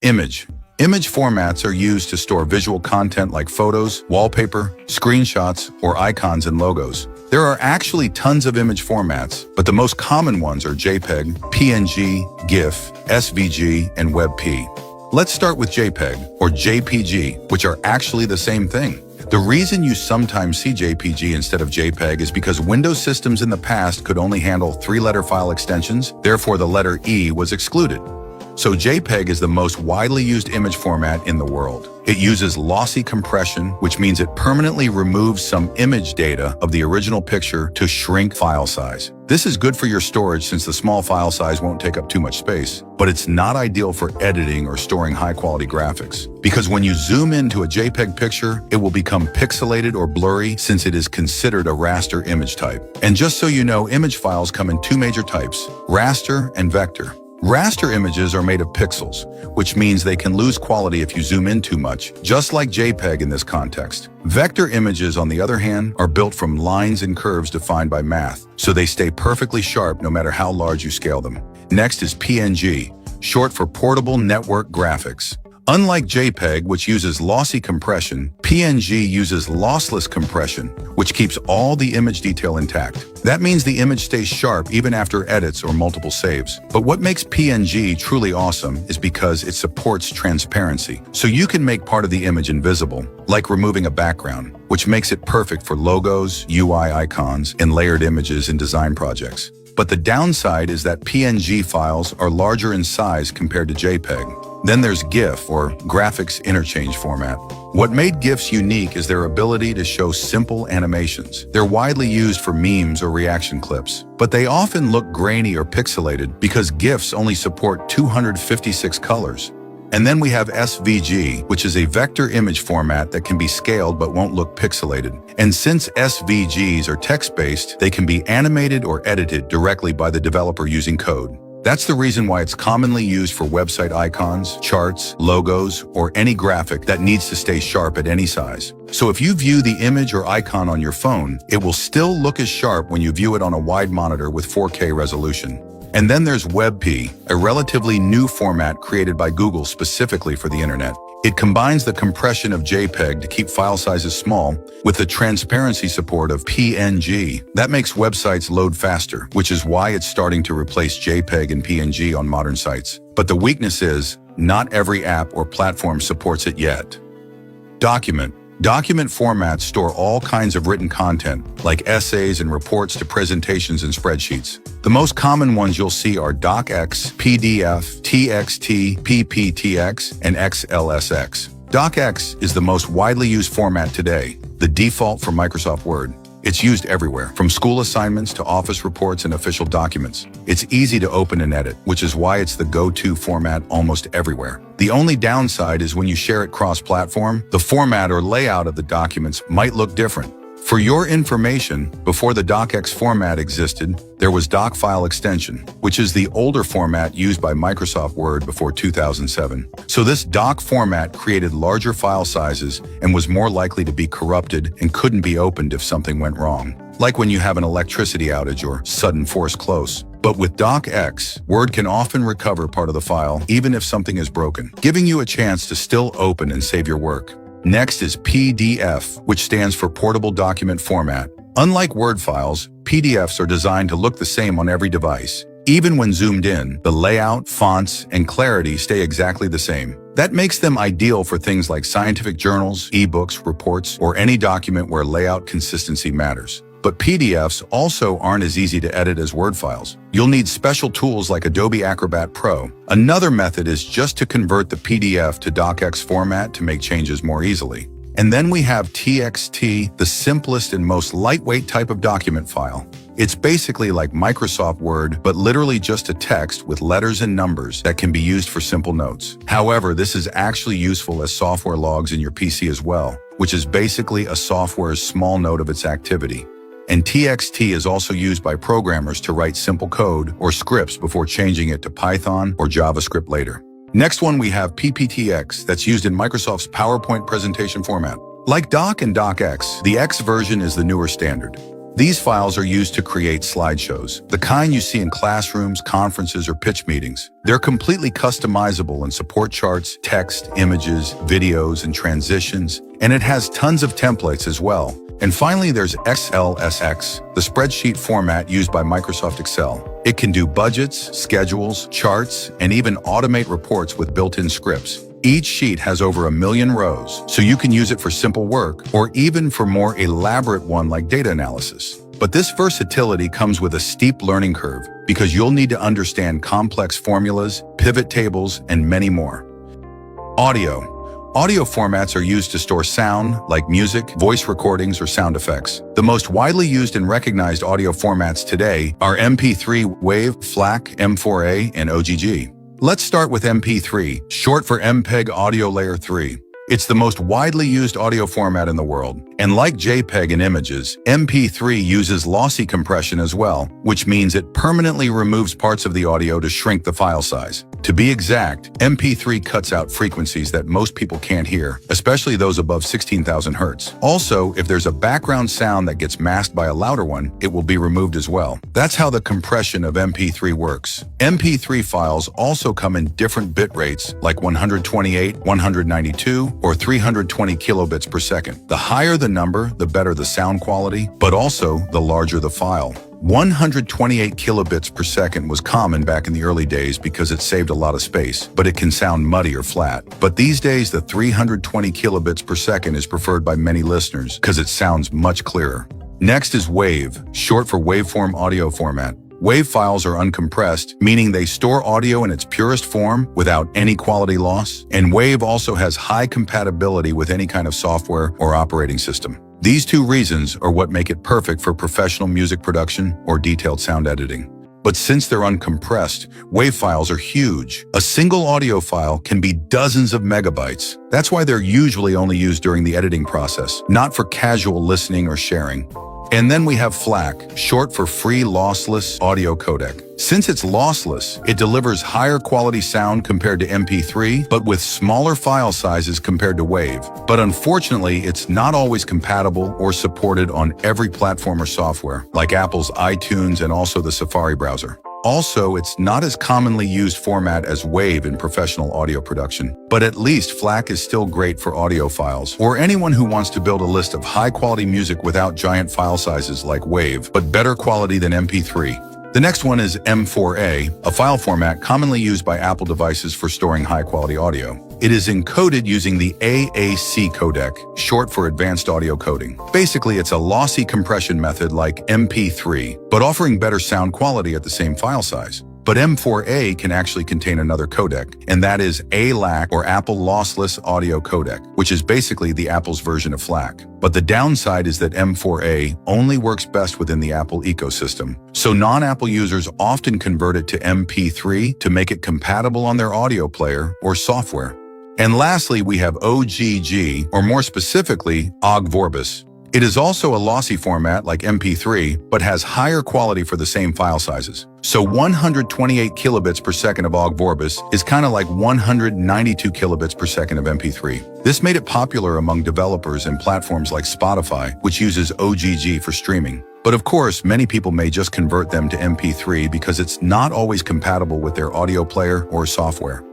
Image. Image formats are used to store visual content like photos, wallpaper, screenshots, or icons and logos. There are actually tons of image formats, but the most common ones are JPEG, PNG, GIF, SVG, and WebP. Let's start with JPEG, or JPG, which are actually the same thing. The reason you sometimes see JPG instead of JPEG is because Windows systems in the past could only handle 3-letter file extensions, therefore the letter E was excluded. So JPEG is the most widely used image format in the world. It uses lossy compression, which means it permanently removes some image data of the original picture to shrink file size. This is good for your storage since the small file size won't take up too much space, but it's not ideal for editing or storing high-quality graphics. Because when you zoom into a JPEG picture, it will become pixelated or blurry since it is considered a raster image type. And just so you know, image files come in two major types, raster and vector. Raster images are made of pixels, which means they can lose quality if you zoom in too much, just like JPEG in this context. Vector images, on the other hand, are built from lines and curves defined by math, so they stay perfectly sharp no matter how large you scale them. Next is PNG, short for Portable Network Graphics. Unlike JPEG, which uses lossy compression, PNG uses lossless compression, which keeps all the image detail intact. That means the image stays sharp even after edits or multiple saves. But what makes PNG truly awesome is because it supports transparency. So you can make part of the image invisible, like removing a background, which makes it perfect for logos, UI icons, and layered images in design projects. But the downside is that PNG files are larger in size compared to JPEG. Then there's GIF, or Graphics Interchange Format. What made GIFs unique is their ability to show simple animations. They're widely used for memes or reaction clips, but they often look grainy or pixelated because GIFs only support 256 colors. And then we have SVG, which is a vector image format that can be scaled but won't look pixelated. And since SVGs are text-based, they can be animated or edited directly by the developer using code. That's the reason why it's commonly used for website icons, charts, logos, or any graphic that needs to stay sharp at any size. So if you view the image or icon on your phone, it will still look as sharp when you view it on a wide monitor with 4K resolution. And then there's WebP, a relatively new format created by Google specifically for the internet. It combines the compression of JPEG to keep file sizes small with the transparency support of PNG. That makes websites load faster, which is why it's starting to replace JPEG and PNG on modern sites. But the weakness is, not every app or platform supports it yet. Document. Document formats store all kinds of written content, like essays and reports to presentations and spreadsheets. The most common ones you'll see are DocX, PDF, TXT, PPTX, and XLSX. DocX is the most widely used format today, the default for Microsoft Word. It's used everywhere, from school assignments to office reports and official documents. It's easy to open and edit, which is why it's the go-to format almost everywhere. The only downside is when you share it cross-platform, the format or layout of the documents might look different. For your information, before the DocX format existed, there was DocFile extension, which is the older format used by Microsoft Word before 2007. So this doc format created larger file sizes and was more likely to be corrupted and couldn't be opened if something went wrong, like when you have an electricity outage or sudden force close. But with DocX, Word can often recover part of the file, even if something is broken, giving you a chance to still open and save your work. Next is PDF, which stands for Portable Document Format. Unlike Word files, PDFs are designed to look the same on every device. Even when zoomed in, the layout, fonts, and clarity stay exactly the same. That makes them ideal for things like scientific journals, ebooks, reports, or any document where layout consistency matters. But PDFs also aren't as easy to edit as Word files. You'll need special tools like Adobe Acrobat Pro. Another method is just to convert the PDF to DocX format to make changes more easily. And then we have TXT, the simplest and most lightweight type of document file. It's basically like Microsoft Word, but literally just a text with letters and numbers that can be used for simple notes. However, this is actually useful as software logs in your PC as well, which is basically a software's small note of its activity. And TXT is also used by programmers to write simple code or scripts before changing it to Python or JavaScript later. Next one, we have PPTX, that's used in Microsoft's PowerPoint presentation format. Like Doc and DocX, the X version is the newer standard. These files are used to create slideshows, the kind you see in classrooms, conferences, or pitch meetings. They're completely customizable and support charts, text, images, videos, and transitions, and it has tons of templates as well. And finally, there's XLSX, the spreadsheet format used by Microsoft Excel. It can do budgets, schedules, charts, and even automate reports with built-in scripts. Each sheet has over 1 million rows, so you can use it for simple work or even for more elaborate one like data analysis. But this versatility comes with a steep learning curve because you'll need to understand complex formulas, pivot tables, and many more. Audio. Audio formats are used to store sound, like music, voice recordings, or sound effects. The most widely used and recognized audio formats today are MP3, WAV, FLAC, M4A, and OGG. Let's start with MP3, short for MPEG Audio Layer 3. It's the most widely used audio format in the world, and like JPEG and images, MP3 uses lossy compression as well, which means it permanently removes parts of the audio to shrink the file size. To be exact, MP3 cuts out frequencies that most people can't hear, especially those above 16,000 Hz. Also, if there's a background sound that gets masked by a louder one, it will be removed as well. That's how the compression of MP3 works. MP3 files also come in different bit rates, like 128, 192, or 320 kilobits per second. The higher the number, the better the sound quality, but also the larger the file. 128 kilobits per second was common back in the early days because it saved a lot of space, but it can sound muddy or flat. But these days, the 320 kilobits per second is preferred by many listeners because it sounds much clearer. Next is WAV, short for waveform audio format. WAV files are uncompressed, meaning they store audio in its purest form without any quality loss, and WAV also has high compatibility with any kind of software or operating system. These two reasons are what make it perfect for professional music production or detailed sound editing. But since they're uncompressed, WAV files are huge. A single audio file can be dozens of megabytes. That's why they're usually only used during the editing process, not for casual listening or sharing. And then we have FLAC, short for Free Lossless Audio Codec. Since it's lossless, it delivers higher quality sound compared to MP3, but with smaller file sizes compared to WAV. But unfortunately, it's not always compatible or supported on every platform or software, like Apple's iTunes and also the Safari browser. Also, it's not as commonly used format as WAV in professional audio production, but at least FLAC is still great for audio files, or anyone who wants to build a list of high-quality music without giant file sizes like WAV, but better quality than MP3. The next one is M4A, a file format commonly used by Apple devices for storing high-quality audio. It is encoded using the AAC codec, short for Advanced Audio Coding. Basically, it's a lossy compression method like MP3, but offering better sound quality at the same file size. But M4A can actually contain another codec, and that is ALAC, or Apple Lossless Audio Codec, which is basically the Apple's version of FLAC. But the downside is that M4A only works best within the Apple ecosystem. So non-Apple users often convert it to MP3 to make it compatible on their audio player or software. And lastly, we have OGG, or more specifically, Ogg Vorbis. It is also a lossy format like MP3, but has higher quality for the same file sizes. So 128 kilobits per second of Ogg Vorbis is kind of like 192 kilobits per second of MP3. This made it popular among developers and platforms like Spotify, which uses OGG for streaming. But of course, many people may just convert them to MP3 because it's not always compatible with their audio player or software.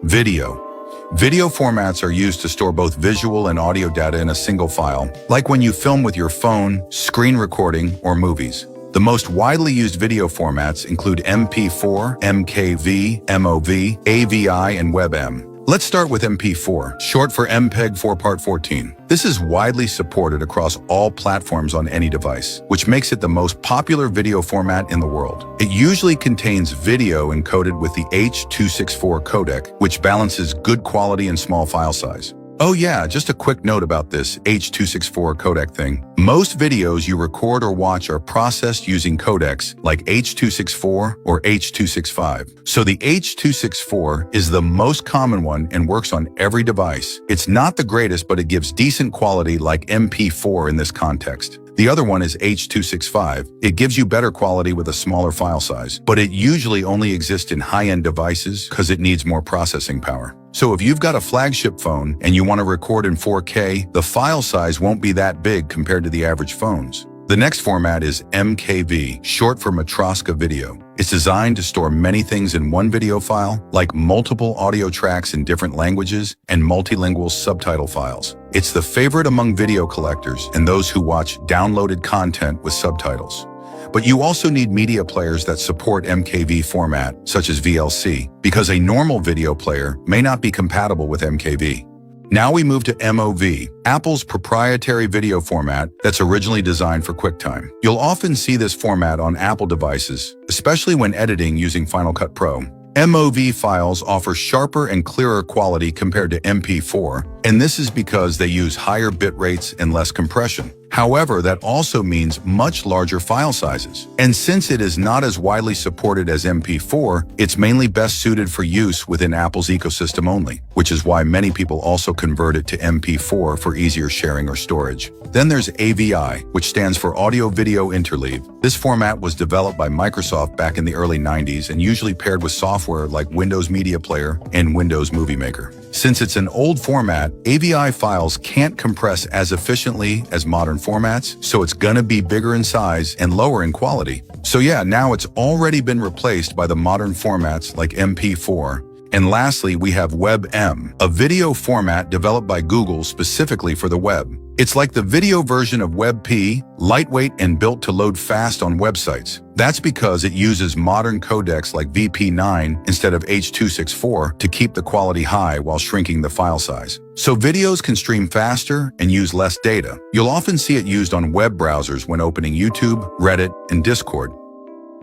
Video. Video formats are used to store both visual and audio data in a single file, like when you film with your phone, screen recording, or movies. The most widely used video formats include MP4, MKV, MOV, AVI, and WebM. Let's start with MP4, short for MPEG 4x14. This is widely supported across all platforms on any device, which makes it the most popular video format in the world. It usually contains video encoded with the H.264 codec, which balances good quality and small file size. Oh yeah, just a quick note about this H.264 codec thing. Most videos you record or watch are processed using codecs like H.264 or H.265. So the H.264 is the most common one and works on every device. It's not the greatest, but it gives decent quality like MP4 in this context. The other one is H.265. It gives you better quality with a smaller file size, but it usually only exists in high-end devices because it needs more processing power. So if you've got a flagship phone and you want to record in 4K, the file size won't be that big compared to the average phones. The next format is MKV, short for Matroska Video. It's designed to store many things in one video file, like multiple audio tracks in different languages and multilingual subtitle files. It's the favorite among video collectors and those who watch downloaded content with subtitles. But you also need media players that support MKV format, such as VLC, because a normal video player may not be compatible with MKV. Now we move to MOV, Apple's proprietary video format that's originally designed for QuickTime. You'll often see this format on Apple devices, especially when editing using Final Cut Pro. MOV files offer sharper and clearer quality compared to MP4, and this is because they use higher bit rates and less compression. However, that also means much larger file sizes. And since it is not as widely supported as MP4, it's mainly best suited for use within Apple's ecosystem only, which is why many people also convert it to MP4 for easier sharing or storage. Then there's AVI, which stands for Audio Video Interleave. This format was developed by Microsoft back in the early 90s and usually paired with software like Windows Media Player and Windows Movie Maker. Since it's an old format, AVI files can't compress as efficiently as modern formats, so it's gonna be bigger in size and lower in quality. So yeah, now it's already been replaced by the modern formats like MP4. And lastly, we have WebM, a video format developed by Google specifically for the web. It's like the video version of WebP, lightweight and built to load fast on websites. That's because it uses modern codecs like VP9 instead of H.264 to keep the quality high while shrinking the file size. So videos can stream faster and use less data. You'll often see it used on web browsers when opening YouTube, Reddit, and Discord.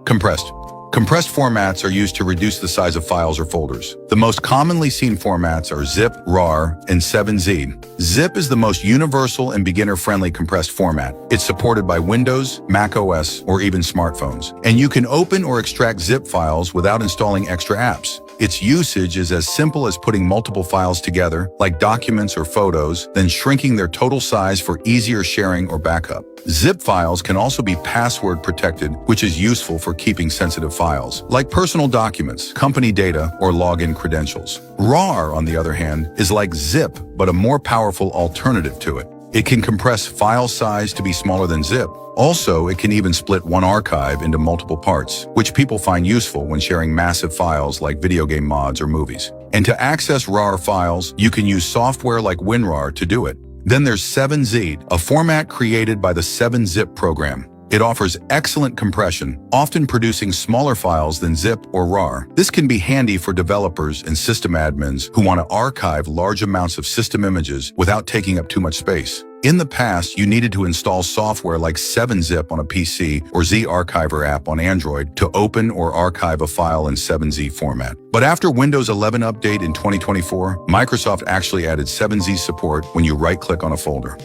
Compressed. Compressed formats are used to reduce the size of files or folders. The most commonly seen formats are ZIP, RAR, and 7Z. ZIP is the most universal and beginner-friendly compressed format. It's supported by Windows, Mac OS, or even smartphones. And you can open or extract ZIP files without installing extra apps. Its usage is as simple as putting multiple files together, like documents or photos, then shrinking their total size for easier sharing or backup. ZIP files can also be password protected, which is useful for keeping sensitive files, like personal documents, company data, or login credentials. RAR, on the other hand, is like ZIP, but a more powerful alternative to it. It can compress file size to be smaller than ZIP. Also, it can even split one archive into multiple parts, which people find useful when sharing massive files like video game mods or movies. And to access RAR files, you can use software like WinRAR to do it. Then there's 7Z, a format created by the 7-Zip program. It offers excellent compression, often producing smaller files than ZIP or RAR. This can be handy for developers and system admins who want to archive large amounts of system images without taking up too much space. In the past, you needed to install software like 7-Zip on a PC or Z-Archiver app on Android to open or archive a file in 7Z format. But after Windows 11 update in 2024, Microsoft actually added 7Z support when you right-click on a folder.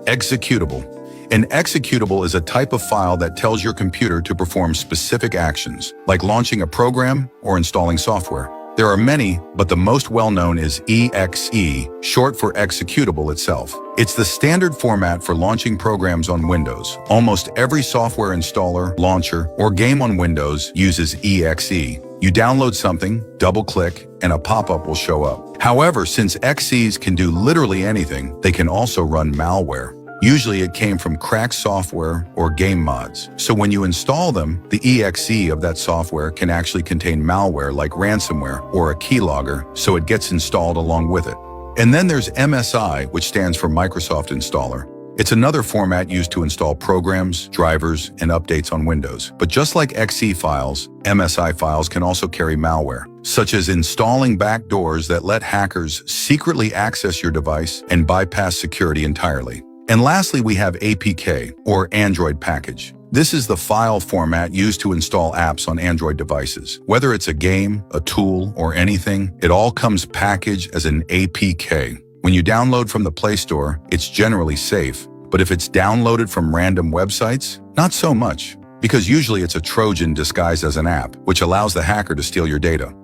Executable. An executable is a type of file that tells your computer to perform specific actions, like launching a program or installing software. There are many, but the most well-known is EXE, short for executable itself. It's the standard format for launching programs on Windows. Almost every software installer, launcher, or game on Windows uses EXE. You download something, double-click, and a pop-up will show up. However, since XEs can do literally anything, they can also run malware. Usually it came from cracked software or game mods. So when you install them, the EXE of that software can actually contain malware like ransomware or a keylogger, so it gets installed along with it. And then there's MSI, which stands for Microsoft Installer. It's another format used to install programs, drivers, and updates on Windows. But just like XE files, MSI files can also carry malware, such as installing backdoors that let hackers secretly access your device and bypass security entirely. And lastly, we have APK, or Android Package. This is the file format used to install apps on Android devices. Whether it's a game, a tool, or anything, it all comes packaged as an APK. When you download from the Play Store, it's generally safe. But if it's downloaded from random websites, not so much, because usually it's a Trojan disguised as an app, which allows the hacker to steal your data.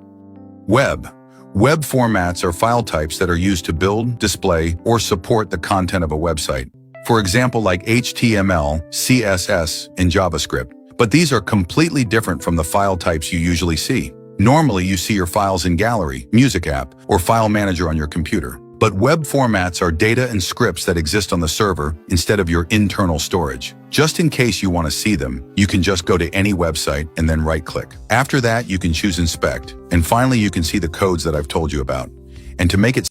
Web. Web formats are file types that are used to build, display, or support the content of a website. For example, like HTML, CSS, and JavaScript. But these are completely different from the file types you usually see. Normally, you see your files in Gallery, Music app, or File Manager on your computer. But web formats are data and scripts that exist on the server instead of your internal storage. Just in case you want to see them, you can just go to any website and then right-click. After that, you can choose Inspect. And finally, you can see the codes that I've told you about. And to make it